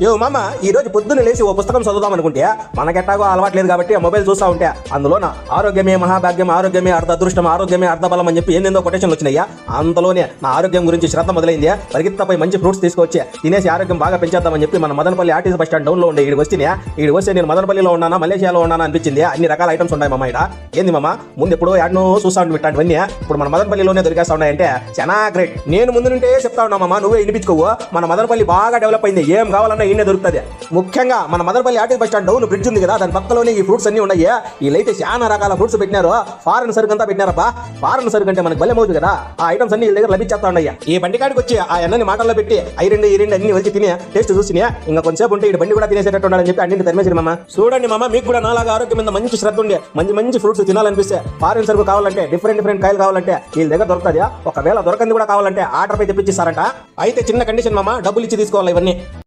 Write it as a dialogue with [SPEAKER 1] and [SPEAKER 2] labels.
[SPEAKER 1] యో మామ, ఈ రోజు పొద్దున్న లేచి ఓ పుస్తకం చదువుదాం అనుకుంటే మనకెట్టాగో అలవాట్లేదు కాబట్టి ఆ మొబైల్ చూస్తూ ఉంటే అందులోన ఆరోగ్యమే మహాభాగ్యం, ఆరోగ్యమే అర్ధ అదృష్టం, ఆరోగ్యమే అర్ధబలం అని చెప్పి ఏందేందో కొటేషన్లు వచ్చినాయ్యా. అంతలోనే నా ఆరోగ్యం గురించి శ్రద్ధ మొదలైంది. పరిగెత్తపోయి మంచి ఫ్రూట్స్ తీసుకొచ్చి తినేసి ఆరోగ్యం బాగా పెంచేద్దామని చెప్పి మన మదనపల్లి ఆర్టీసీ బస్ స్టాండ్ డౌన్లో ఉండే ఇక్కడికి వస్తే నేను మదనపల్లిలో ఉన్నానా మలేషియాలో ఉన్నానా అనిపించింది. అన్ని రకాల ఐటమ్స్ ఉన్నాయి మామ ఇక్కడ. ఏంది మామ, ముందు ఎప్పుడో యాడ్నో చూస్తా ఉండి ఇట్లాంటివన్నీ ఇప్పుడు మన మదనపల్లిలోనే దొరికేస్తా ఉన్నాయంటే చాలా గ్రేట్. నేను ముందు నుండే చెప్తా ఉన్నా మామ, నువ్వే వినిపించుకోవు. మన మదనపల్లి బాగా డెవలప్ అయింది, ఏం కావాలన్నా ఈయనే దొరుకుతుంది. ముఖ్యంగా మన Madanapalle RTC bus stand down bridge ఉంది కదా, దాని పక్కలోనే ఈ ఫ్రూట్స్ అన్ని ఉన్నాయి. వీళ్ళైతే చాలా రకాల ఫ్రూట్స్ పెట్టినారు. ఫారెన్ సరుకు అంతా పెట్టినారబ్బా. ఫారెన్ సరుకు అంటే మనకు బలమవుతుంది కదా, ఆ ఐటమ్స్ అన్ని వీళ్ళ దగ్గర లభించేస్తా ఉన్నాయి. ఈ బండి కాడికి వచ్చి ఆ అన్నని మాటల్లో పెట్టి ఈ రెండు అన్ని వచ్చి తినే టేస్ట్ చూసినా ఇంకా కొంచెంసేపు ఉంటే ఈ బండి కూడా తినేసేటట్టు ఉండాలని చెప్పి అన్నింటి తరిమేసి మామ. చూడండి మామ, మీకు కూడా నాలాగా ఆరోగ్యం మీద మంచి శ్రద్ధ ఉండే మంచి ఫ్రూట్స్ తినాలనిపిస్తే ఫారెన్ సరుకు కావాలంటే డిఫరెంట్ కాయలు కావాలంటే వీళ్ళ దగ్గర దొరుకుతుంది. ఒకవేళ దొరకంది కూడా కావాలంటే ఆర్డర్ పై తెప్పించిస్తారంట. అయితే చిన్న కండిషన్ మామ, డబ్బులు ఇచ్చి తీసుకోవాలి ఇవన్నీ.